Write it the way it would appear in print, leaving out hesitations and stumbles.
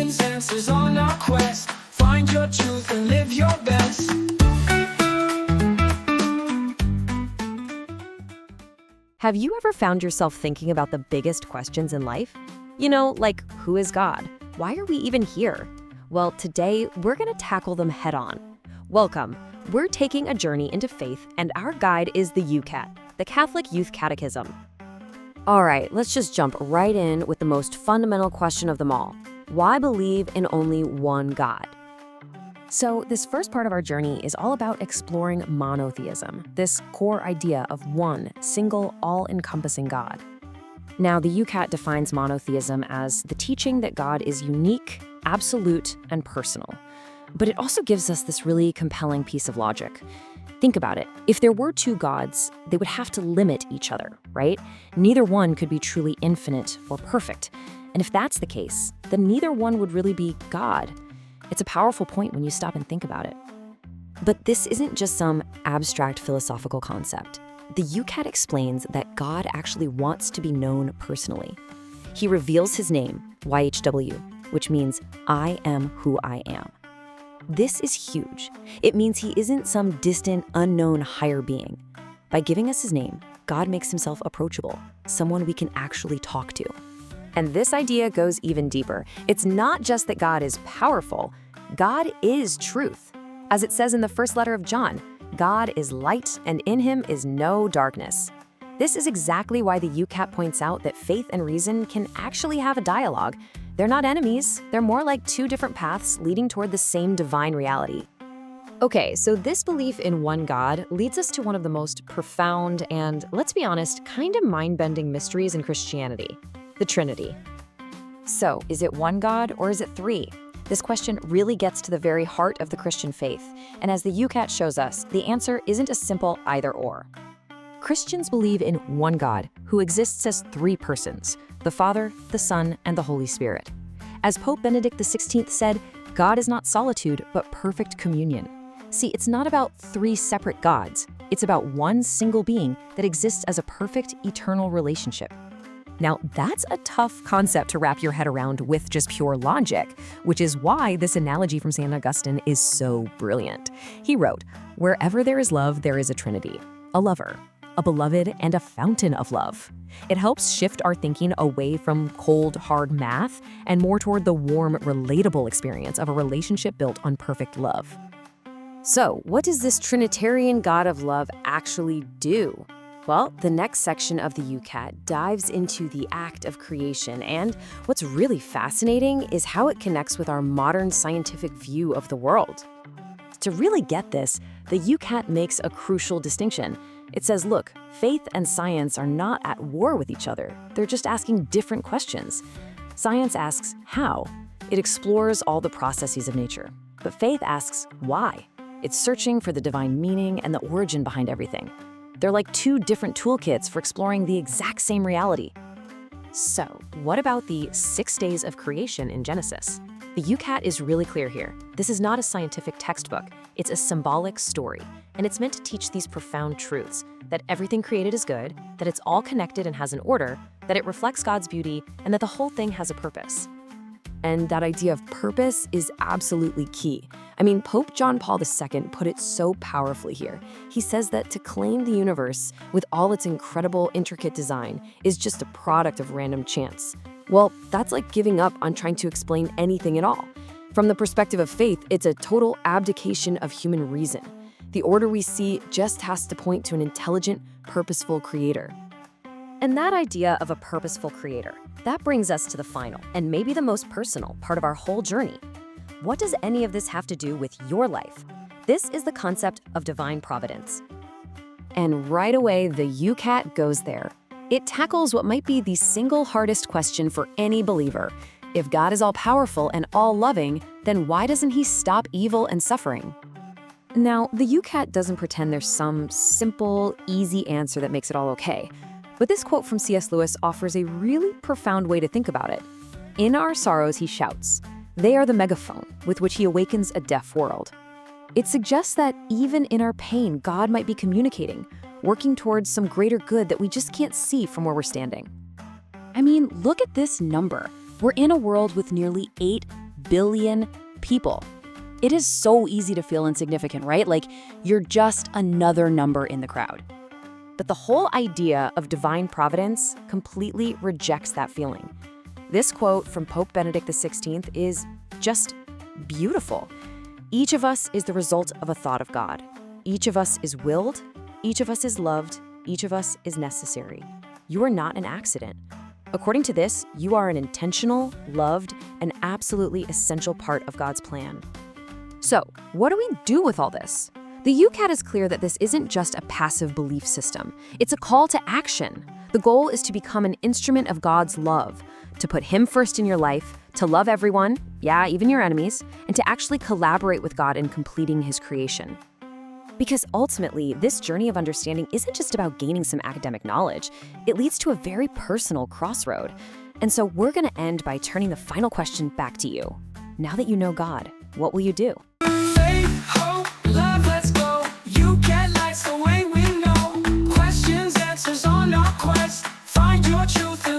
means answers on our quest. Find your truth and live your best. Have you ever found yourself thinking about the biggest questions in life? You know, like, who is God? Why are we even here? Well, today we're going to tackle them head on. Welcome. We're taking a journey into faith, and our guide is the YOUCAT, the Catholic Youth Catechism. All right, let's just jump right in with the most fundamental question of them all. Why believe in only one God? So this first part of our journey is all about exploring monotheism, this core idea of one, single, all-encompassing God. Now, the YOUCAT defines monotheism as the teaching that God is unique, absolute, and personal. But it also gives us this really compelling piece of logic. Think about it. If there were two gods, they would have to limit each other, right? Neither one could be truly infinite or perfect. And if that's the case, then neither one would really be God. It's a powerful point when you stop and think about it. But this isn't just some abstract philosophical concept. The YOUCAT explains that God actually wants to be known personally. He reveals his name, YHW, which means I am who I am. This is huge. It means he isn't some distant, unknown higher being. By giving us his name, God makes himself approachable, someone we can actually talk to. And this idea goes even deeper. It's not just that God is powerful, God is truth. As it says in the first letter of John, God is light, and in him is no darkness. This is exactly why the YOUCAT points out that faith and reason can actually have a dialogue. They're not enemies, they're more like two different paths leading toward the same divine reality. Okay, so this belief in one God leads us to one of the most profound and, let's be honest, kind of mind-bending mysteries in Christianity, the Trinity. So, is it one God or is it three? This question really gets to the very heart of the Christian faith, and as the YOUCAT shows us, the answer isn't a simple either-or. Christians believe in one God who exists as three persons, the Father, the Son, and the Holy Spirit. As Pope Benedict XVI said, God is not solitude, but perfect communion. See, it's not about three separate gods. It's about one single being that exists as a perfect, eternal relationship. Now, that's a tough concept to wrap your head around with just pure logic, which is why this analogy from St. Augustine is so brilliant. He wrote, "Wherever there is love, there is a Trinity, a lover, a beloved, and a fountain of love." It helps shift our thinking away from cold, hard math and more toward the warm, relatable experience of a relationship built on perfect love. So, what does this Trinitarian God of love actually do? Well, the next section of the YOUCAT dives into the act of creation, and what's really fascinating is how it connects with our modern scientific view of the world. To really get this, the YOUCAT makes a crucial distinction. It says, look, faith and science are not at war with each other. They're just asking different questions. Science asks, how? It explores all the processes of nature. But faith asks, why? It's searching for the divine meaning and the origin behind everything. They're like two different toolkits for exploring the exact same reality. So, what about the 6 days of creation in Genesis? The YOUCAT is really clear here. This is not a scientific textbook. It's a symbolic story, and it's meant to teach these profound truths, that everything created is good, that it's all connected and has an order, that it reflects God's beauty, and that the whole thing has a purpose. And that idea of purpose is absolutely key. I mean, Pope John Paul II put it so powerfully here. He says that to claim the universe, with all its incredible, intricate design, is just a product of random chance. Well, that's like giving up on trying to explain anything at all. From the perspective of faith, it's a total abdication of human reason. The order we see just has to point to an intelligent, purposeful creator. And that idea of a purposeful creator, that brings us to the final, and maybe the most personal, part of our whole journey. What does any of this have to do with your life? This is the concept of divine providence. And right away, the YOUCAT goes there. It tackles what might be the single hardest question for any believer. If God is all-powerful and all-loving, then why doesn't he stop evil and suffering? Now, the YOUCAT doesn't pretend there's some simple, easy answer that makes it all okay. But this quote from C.S. Lewis offers a really profound way to think about it. In our sorrows, he shouts. They are the megaphone with which he awakens a deaf world. It suggests that even in our pain, God might be communicating, working towards some greater good that we just can't see from where we're standing. I mean, look at this number. We're in a world with nearly 8 billion people. It is so easy to feel insignificant, right? Like you're just another number in the crowd. But the whole idea of divine providence completely rejects that feeling. This quote from Pope Benedict XVI is just beautiful. Each of us is the result of a thought of God. Each of us is willed, each of us is loved, each of us is necessary. You are not an accident. According to this, you are an intentional, loved, and absolutely essential part of God's plan. So, what do we do with all this? The YOUCAT is clear that this isn't just a passive belief system. It's a call to action. The goal is to become an instrument of God's love, to put Him first in your life, to love everyone, yeah, even your enemies, and to actually collaborate with God in completing His creation. Because ultimately, this journey of understanding isn't just about gaining some academic knowledge. It leads to a very personal crossroad. And so we're going to end by turning the final question back to you. Now that you know God, what will you do? Faith, hope, love, let's go. YOUCAT lights the way we know. Questions, answers on our quest. Find your truth and